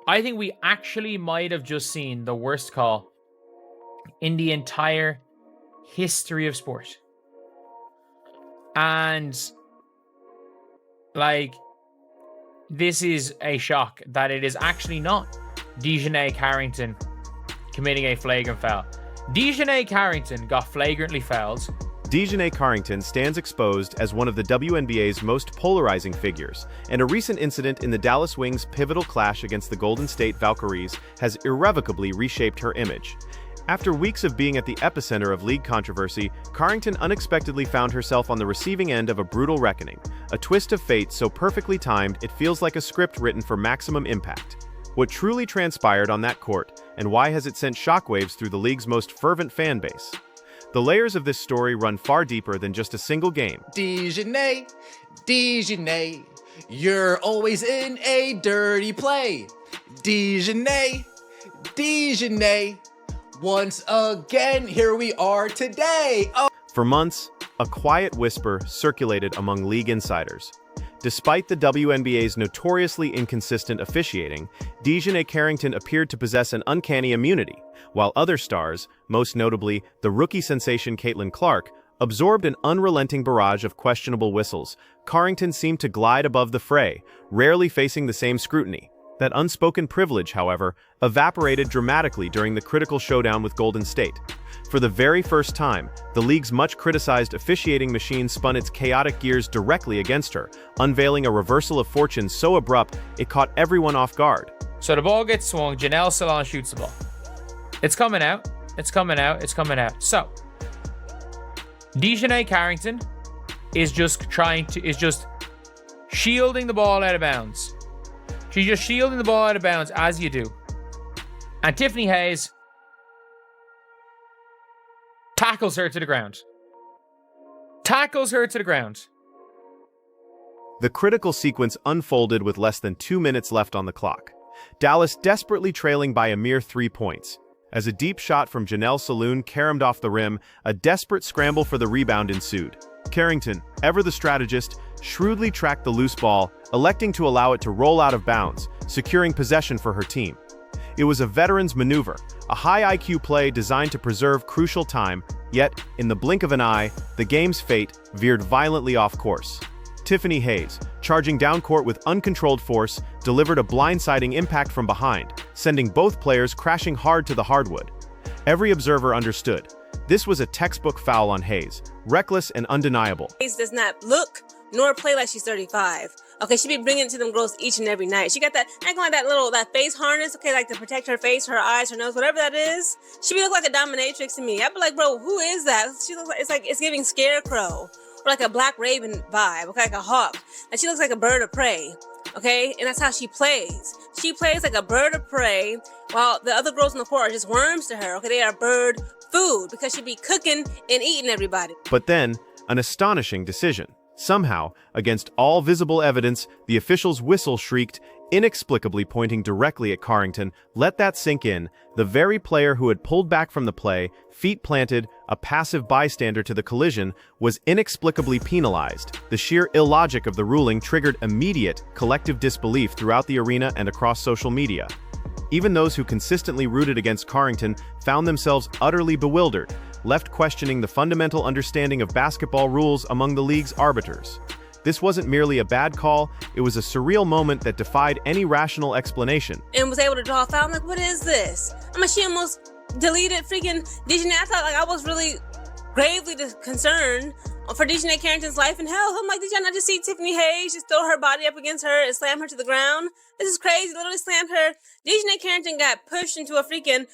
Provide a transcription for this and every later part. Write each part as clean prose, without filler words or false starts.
I think we actually might have just seen the worst call in the entire history of sport. And, like, this is a shock that it is actually not DiJonai Carrington committing a flagrant foul. DiJonai Carrington got flagrantly fouled. DiJonai Carrington stands exposed as one of the WNBA's most polarizing figures, and a recent incident in the Dallas Wings' pivotal clash against the Golden State Valkyries has irrevocably reshaped her image. After weeks of being at the epicenter of league controversy, Carrington unexpectedly found herself on the receiving end of a brutal reckoning, a twist of fate so perfectly timed it feels like a script written for maximum impact. What truly transpired on that court, and why has it sent shockwaves through the league's most fervent fan base? The layers of this story run far deeper than just a single game. DiJonai, DiJonai, you're always in a dirty play. DiJonai, DiJonai, once again, here we are today. Oh. For months, a quiet whisper circulated among league insiders. Despite the WNBA's notoriously inconsistent officiating, DiJonai Carrington appeared to possess an uncanny immunity, while other stars, most notably the rookie sensation Caitlin Clark, absorbed an unrelenting barrage of questionable whistles. Carrington seemed to glide above the fray, rarely facing the same scrutiny. That unspoken privilege, however, evaporated dramatically during the critical showdown with Golden State. For the very first time, the league's much-criticized officiating machine spun its chaotic gears directly against her, unveiling a reversal of fortune so abrupt it caught everyone off guard. So the ball gets swung, Janelle Salon shoots the ball. It's coming out, it's coming out, it's coming out. So, DiJonai Carrington is just shielding the ball out of bounds. She's just shielding the ball out of bounds, as you do. And Tiffany Hayes tackles her to the ground. Tackles her to the ground. The critical sequence unfolded with less than 2 minutes left on the clock. Dallas desperately trailing by a mere 3 points. As a deep shot from Janelle Saloon caromed off the rim, a desperate scramble for the rebound ensued. Carrington, ever the strategist, shrewdly tracked the loose ball, electing to allow it to roll out of bounds, securing possession for her team. It was a veteran's maneuver, a high IQ play designed to preserve crucial time, yet, in the blink of an eye, the game's fate veered violently off course. Tiffany Hayes, charging down court with uncontrolled force, delivered a blindsiding impact from behind, sending both players crashing hard to the hardwood. Every observer understood. This was a textbook foul on Hayes, reckless and undeniable. Hayes does not look nor play like she's 35. Okay, she be bringing it to them girls each and every night. She got that, acting like that face harness, okay, like to protect her face, her eyes, her nose, whatever that is. She be look like a dominatrix to me. I'd be like, bro, who is that? She looks like, it's giving Scarecrow. Or like a Black Raven vibe, okay, like a hawk. And she looks like a bird of prey, okay? And that's how she plays. She plays like a bird of prey, while the other girls on the court are just worms to her, okay? They are bird food, because she be cooking and eating everybody. But then, an astonishing decision. Somehow, against all visible evidence, the official's whistle shrieked, inexplicably pointing directly at Carrington. Let that sink in. The very player who had pulled back from the play, feet planted, a passive bystander to the collision, was inexplicably penalized. The sheer illogic of the ruling triggered immediate, collective disbelief throughout the arena and across social media. Even those who consistently rooted against Carrington found themselves utterly bewildered, left questioning the fundamental understanding of basketball rules among the league's arbiters. This wasn't merely a bad call, it was a surreal moment that defied any rational explanation. And was able to draw a foul. I'm like, what is this? I mean, she almost deleted freaking DiJonai. I thought, like, I was really gravely concerned for DiJonai Carrington's life and health. I'm like, did y'all not just see Tiffany Hayes just throw her body up against her and slam her to the ground? This is crazy. Literally slammed her. DiJonai Carrington got pushed into a freaking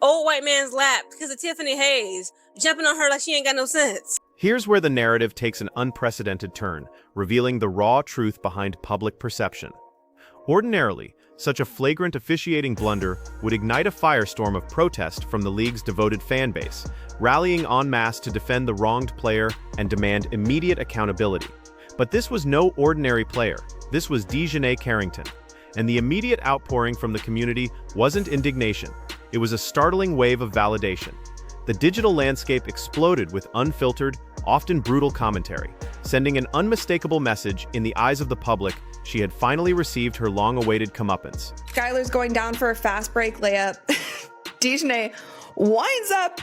old white man's lap because of Tiffany Hayes jumping on her like she ain't got no sense. Here's where the narrative takes an unprecedented turn, revealing the raw truth behind public perception. Ordinarily, such a flagrant officiating blunder would ignite a firestorm of protest from the league's devoted fan base, rallying en masse to defend the wronged player and demand immediate accountability. But this was no ordinary player. This was DiJonai Carrington. And the immediate outpouring from the community wasn't indignation. It was a startling wave of validation. The digital landscape exploded with unfiltered, often brutal commentary, sending an unmistakable message in the eyes of the public she had finally received her long-awaited comeuppance. Skylar's going down for a fast break layup. DiJonai winds up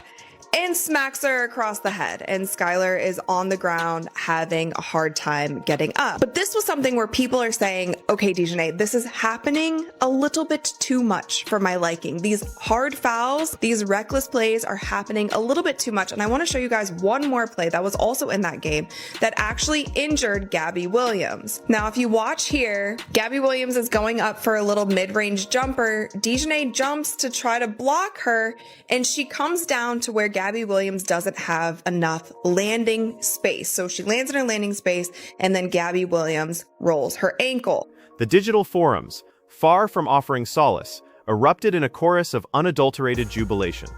and smacks her across the head, and Skylar is on the ground having a hard time getting up. But this was something where people are saying, okay, DiJonai, this is happening a little bit too much for my liking. These hard fouls, these reckless plays are happening a little bit too much. And I want to show you guys one more play that was also in that game that actually injured Gabby Williams. Now, if you watch here, Gabby Williams is going up for a little mid-range jumper. DiJonai jumps to try to block her, and she comes down to where Gabby Williams doesn't have enough landing space. So she lands in her landing space, and then Gabby Williams rolls her ankle. The digital forums, far from offering solace, erupted in a chorus of unadulterated jubilation.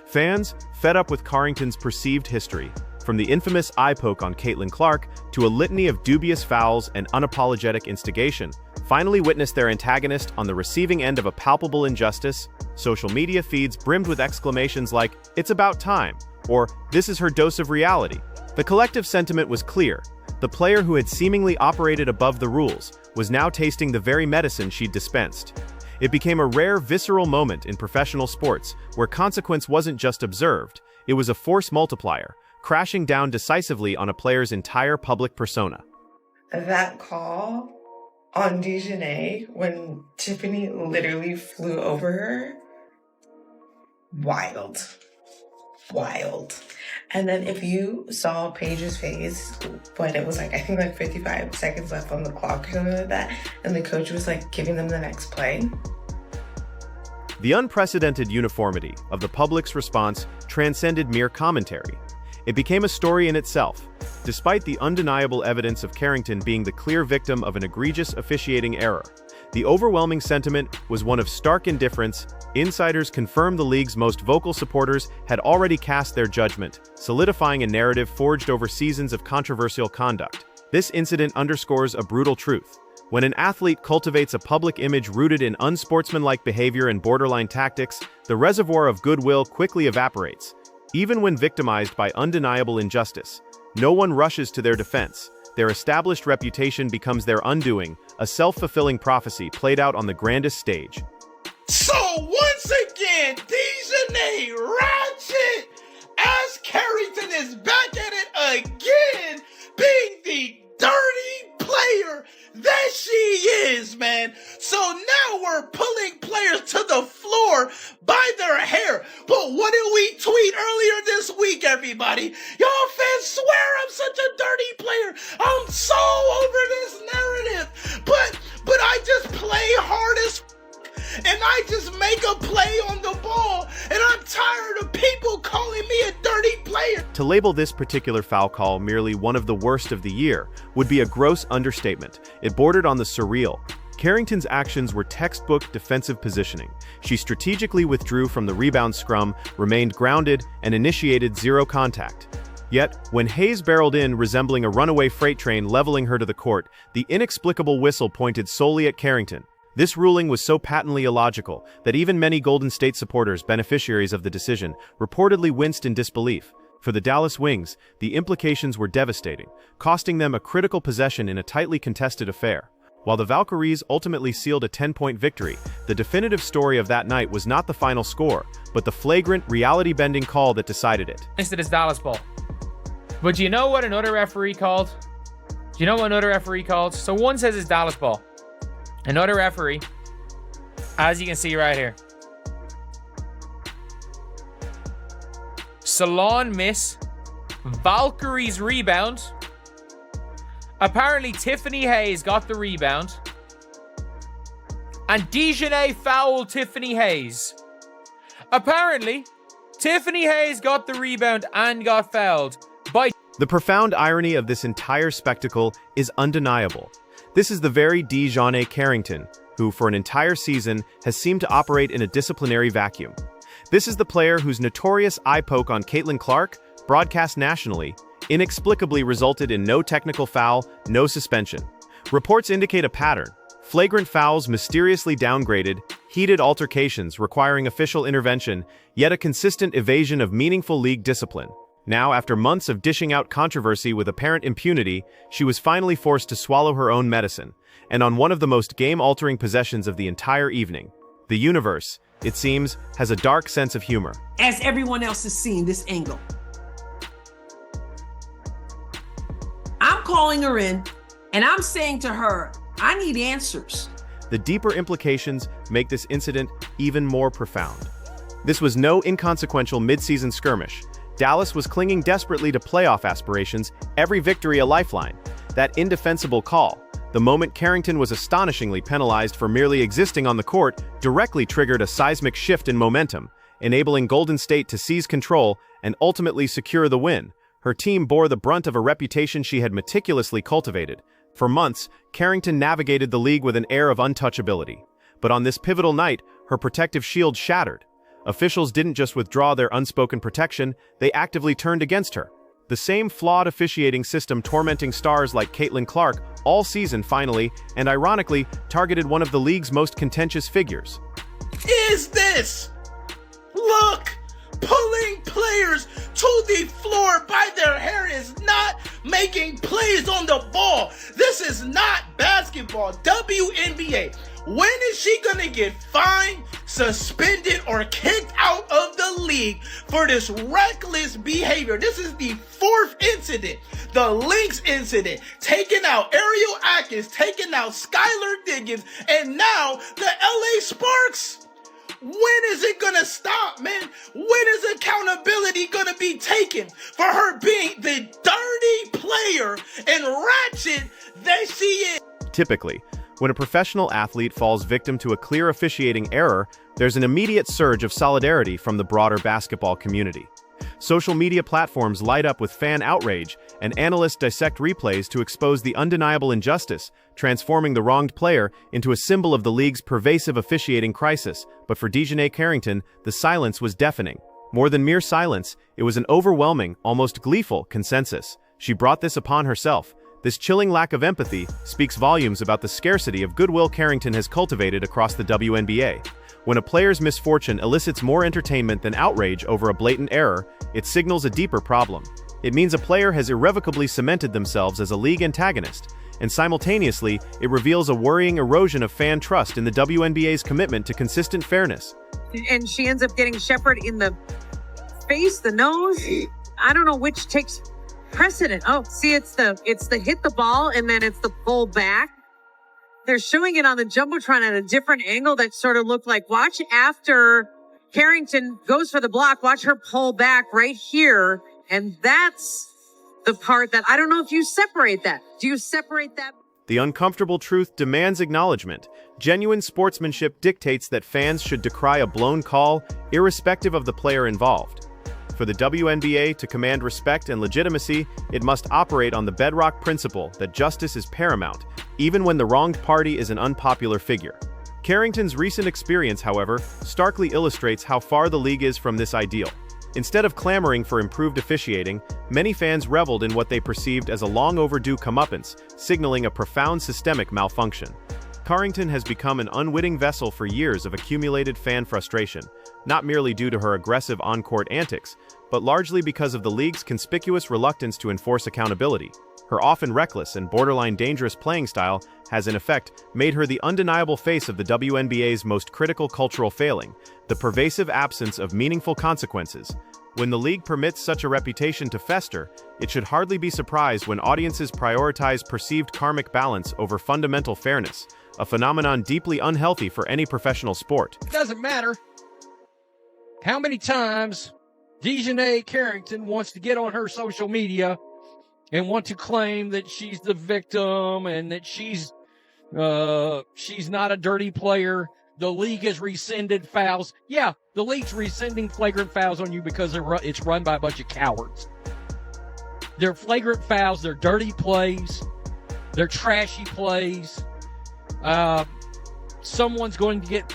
Fans, fed up with Carrington's perceived history, from the infamous eye poke on Caitlin Clark to a litany of dubious fouls and unapologetic instigation, finally witnessed their antagonist on the receiving end of a palpable injustice. Social media feeds brimmed with exclamations like, "It's about time," or "This is her dose of reality." The collective sentiment was clear. The player who had seemingly operated above the rules was now tasting the very medicine she'd dispensed. It became a rare, visceral moment in professional sports where consequence wasn't just observed, it was a force multiplier, crashing down decisively on a player's entire public persona. That call on DiJonai when Tiffany literally flew over her, wild. And then if you saw Paige's face when it was like, I think like 55 seconds left on the clock or something like that, and the coach was like giving them the next play. The unprecedented uniformity of the public's response transcended mere commentary. It became a story in itself, despite the undeniable evidence of Carrington being the clear victim of an egregious officiating error. The overwhelming sentiment was one of stark indifference. Insiders confirmed the league's most vocal supporters had already cast their judgment, solidifying a narrative forged over seasons of controversial conduct. This incident underscores a brutal truth. When an athlete cultivates a public image rooted in unsportsmanlike behavior and borderline tactics, the reservoir of goodwill quickly evaporates. Even when victimized by undeniable injustice, no one rushes to their defense. Their established reputation becomes their undoing, a self-fulfilling prophecy played out on the grandest stage. So once again, DiJonai Ratchet as Carrington is back at it again, being the dirty player that she is, man. So now we're pulling players to the floor by their hair. But what did we tweet earlier this week, everybody? Y'all fans swear I'm such a dirty player. I'm so over this narrative. But I just play hard as and I just make a play on the ball, and I'm tired of people calling me a dirty player. To label this particular foul call merely one of the worst of the year would be a gross understatement. It bordered on the surreal. Carrington's actions were textbook defensive positioning. She strategically withdrew from the rebound scrum, remained grounded, and initiated zero contact. Yet, when Hayes barreled in resembling a runaway freight train leveling her to the court, the inexplicable whistle pointed solely at Carrington. This ruling was so patently illogical that even many Golden State supporters, beneficiaries of the decision, reportedly winced in disbelief. For the Dallas Wings, the implications were devastating, costing them a critical possession in a tightly contested affair. While the Valkyries ultimately sealed a 10-point victory, the definitive story of that night was not the final score, but the flagrant, reality-bending call that decided it. It is Dallas ball. But do you know what another referee called? So one says it's Dallas ball. Another referee, as you can see right here. Salon miss. Valkyrie's rebound. Apparently Tiffany Hayes got the rebound. And DiJonai fouled Tiffany Hayes. Apparently, Tiffany Hayes got the rebound and got fouled by... The profound irony of this entire spectacle is undeniable. This is the very DiJonai Carrington, who for an entire season has seemed to operate in a disciplinary vacuum. This is the player whose notorious eye poke on Caitlin Clark, broadcast nationally, inexplicably resulted in no technical foul, no suspension. Reports indicate a pattern: flagrant fouls mysteriously downgraded, heated altercations requiring official intervention, yet a consistent evasion of meaningful league discipline. Now, after months of dishing out controversy with apparent impunity, she was finally forced to swallow her own medicine. and on one of the most game-altering possessions of the entire evening. The universe, it seems, has a dark sense of humor. As everyone else has seen this angle. I'm calling her in, and I'm saying to her, I need answers. The deeper implications make this incident even more profound. This was no inconsequential mid-season skirmish. Dallas was clinging desperately to playoff aspirations, every victory a lifeline. That indefensible call, the moment Carrington was astonishingly penalized for merely existing on the court, directly triggered a seismic shift in momentum, enabling Golden State to seize control and ultimately secure the win. Her team bore the brunt of a reputation she had meticulously cultivated. For months, Carrington navigated the league with an air of untouchability. But on this pivotal night, her protective shield shattered. Officials didn't just withdraw their unspoken protection, they actively turned against her. The same flawed officiating system tormenting stars like Caitlin Clark all season finally, and ironically, targeted one of the league's most contentious figures. Is this? Look! Pulling players to the floor by their hair is not making plays on the ball. This is not basketball. WNBA. When is she gonna get fined, suspended, or kicked out of the league for this reckless behavior? This is the fourth incident. The Lynx incident, taking out Ariel Atkins, taking out Skylar Diggins, and now the LA Sparks. When is it gonna stop, man? When is accountability gonna be taken for her being the dirty player and ratchet that she is? Typically, when a professional athlete falls victim to a clear officiating error, there's an immediate surge of solidarity from the broader basketball community. Social media platforms light up with fan outrage, and analysts dissect replays to expose the undeniable injustice, transforming the wronged player into a symbol of the league's pervasive officiating crisis. But for DiJonai Carrington, the silence was deafening. More than mere silence, it was an overwhelming, almost gleeful consensus. She brought this upon herself. This chilling lack of empathy speaks volumes about the scarcity of goodwill Carrington has cultivated across the WNBA. When a player's misfortune elicits more entertainment than outrage over a blatant error, it signals a deeper problem. It means a player has irrevocably cemented themselves as a league antagonist, and simultaneously, it reveals a worrying erosion of fan trust in the WNBA's commitment to consistent fairness. And she ends up getting Shepherd in the face, the nose. I don't know which takes precedent. Oh, see, it's the hit the ball and then it's the pull back. They're showing it on the Jumbotron at a different angle that sort of looked like, watch after Carrington goes for the block, watch her pull back right here. And that's the part that I don't know if you separate that. Do you separate that? The uncomfortable truth demands acknowledgement. Genuine sportsmanship dictates that fans should decry a blown call, irrespective of the player involved. For the WNBA to command respect and legitimacy, it must operate on the bedrock principle that justice is paramount, even when the wronged party is an unpopular figure. Carrington's recent experience, however, starkly illustrates how far the league is from this ideal. Instead of clamoring for improved officiating, many fans reveled in what they perceived as a long-overdue comeuppance, signaling a profound systemic malfunction. Carrington has become an unwitting vessel for years of accumulated fan frustration, not merely due to her aggressive on-court antics, but largely because of the league's conspicuous reluctance to enforce accountability. Her often reckless and borderline dangerous playing style has in effect made her the undeniable face of the WNBA's most critical cultural failing, the pervasive absence of meaningful consequences. When the league permits such a reputation to fester, it should hardly be surprised when audiences prioritize perceived karmic balance over fundamental fairness, a phenomenon deeply unhealthy for any professional sport. It doesn't matter how many times DiJonai Carrington wants to get on her social media and want to claim that she's the victim and that she's not a dirty player. The league has rescinded fouls. Yeah, the league's rescinding flagrant fouls on you because it's run by a bunch of cowards. They're flagrant fouls. They're dirty plays. They're trashy plays. Someone's going to get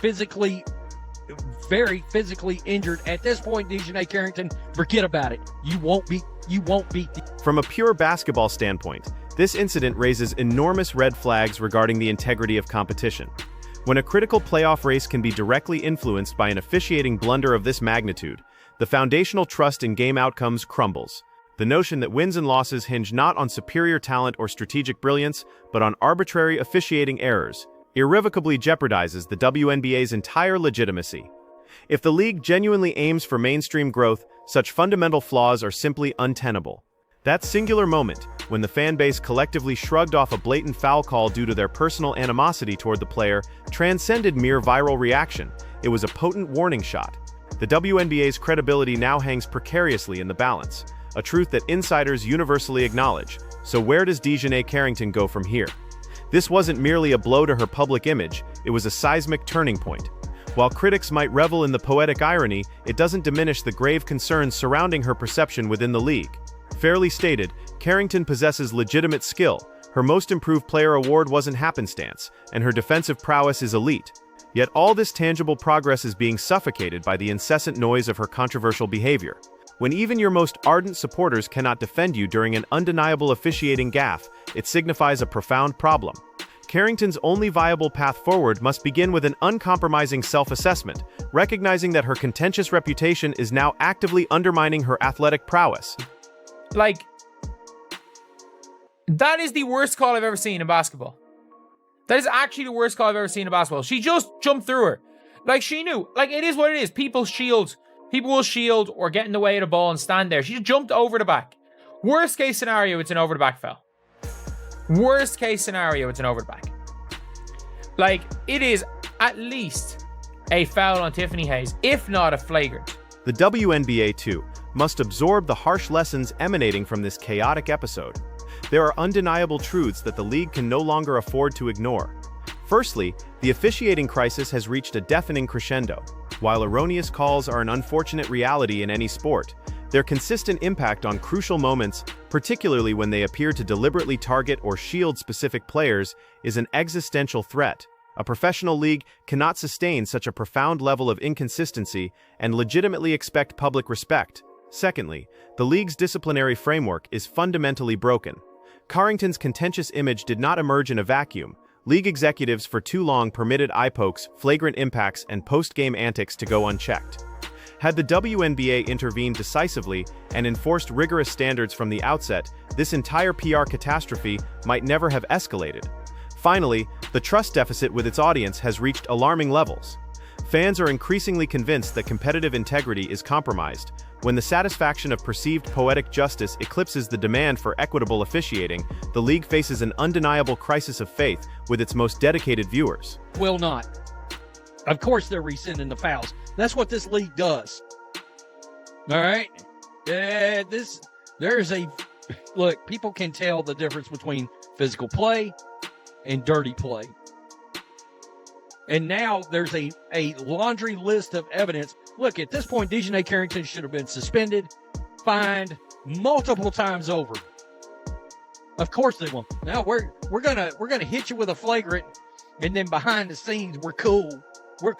very physically injured. At this point, DiJonai Carrington, forget about it. You won't beat. From a pure basketball standpoint, this incident raises enormous red flags regarding the integrity of competition. When a critical playoff race can be directly influenced by an officiating blunder of this magnitude, the foundational trust in game outcomes crumbles. the notion that wins and losses hinge not on superior talent or strategic brilliance, but on arbitrary officiating errors, irrevocably jeopardizes the WNBA's entire legitimacy. If the league genuinely aims for mainstream growth, such fundamental flaws are simply untenable. That singular moment, when the fan base collectively shrugged off a blatant foul call due to their personal animosity toward the player, transcended mere viral reaction. It was a potent warning shot. The WNBA's credibility now hangs precariously in the balance, a truth that insiders universally acknowledge. So where does DiJonai Carrington go from here? This wasn't merely a blow to her public image, it was a seismic turning point. While critics might revel in the poetic irony, it doesn't diminish the grave concerns surrounding her perception within the league. Fairly stated, Carrington possesses legitimate skill, her Most Improved Player award wasn't happenstance, and her defensive prowess is elite. Yet all this tangible progress is being suffocated by the incessant noise of her controversial behavior. When even your most ardent supporters cannot defend you during an undeniable officiating gaffe, it signifies a profound problem. Carrington's only viable path forward must begin with an uncompromising self-assessment, recognizing that her contentious reputation is now actively undermining her athletic prowess. Like, that is the worst call I've ever seen in basketball. That is actually the worst call I've ever seen in basketball. She just jumped through her. Like, she knew. Like, it is what it is. People will shield or get in the way of the ball and stand there. She just jumped over the back. Worst case scenario, it's an over the back foul. Worst case scenario, it's an over the back. Like, it is at least a foul on Tiffany Hayes, if not a flagrant. The WNBA, too, must absorb the harsh lessons emanating from this chaotic episode. There are undeniable truths that the league can no longer afford to ignore. Firstly, the officiating crisis has reached a deafening crescendo. While erroneous calls are an unfortunate reality in any sport, their consistent impact on crucial moments, particularly when they appear to deliberately target or shield specific players, is an existential threat. A professional league cannot sustain such a profound level of inconsistency and legitimately expect public respect. Secondly, the league's disciplinary framework is fundamentally broken. Carrington's contentious image did not emerge in a vacuum. League executives for too long permitted eye pokes, flagrant impacts, and post-game antics to go unchecked. Had the WNBA intervened decisively and enforced rigorous standards from the outset, this entire PR catastrophe might never have escalated. Finally, the trust deficit with its audience has reached alarming levels. Fans are increasingly convinced that competitive integrity is compromised. When the satisfaction of perceived poetic justice eclipses the demand for equitable officiating, the league faces an undeniable crisis of faith with its most dedicated viewers. Will not. Of course they're rescinding the fouls. That's what this league does. All right? Look, people can tell the difference between physical play and dirty play. And now there's a laundry list of evidence. Look, at this point, DiJonai Carrington should have been suspended, fined multiple times over. Of course they won't. Now we're gonna hit you with a flagrant, and then behind the scenes we're cool. We're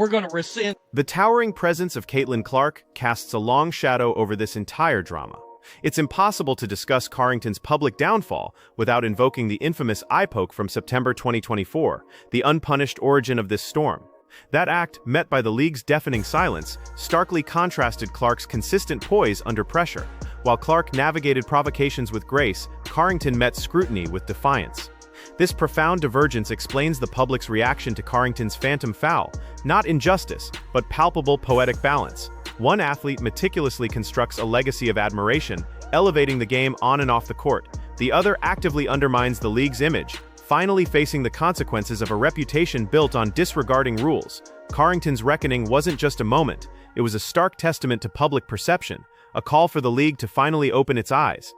gonna rescind. The towering presence of Caitlin Clark casts a long shadow over this entire drama. It's impossible to discuss Carrington's public downfall without invoking the infamous eye poke from September 2024, the unpunished origin of this storm. That act, met by the league's deafening silence, starkly contrasted Clark's consistent poise under pressure. While Clark navigated provocations with grace, Carrington met scrutiny with defiance. This profound divergence explains the public's reaction to Carrington's phantom foul, not injustice, but palpable poetic balance. One athlete meticulously constructs a legacy of admiration, elevating the game on and off the court. The other actively undermines the league's image, finally facing the consequences of a reputation built on disregarding rules. Carrington's reckoning wasn't just a moment, it was a stark testament to public perception, a call for the league to finally open its eyes.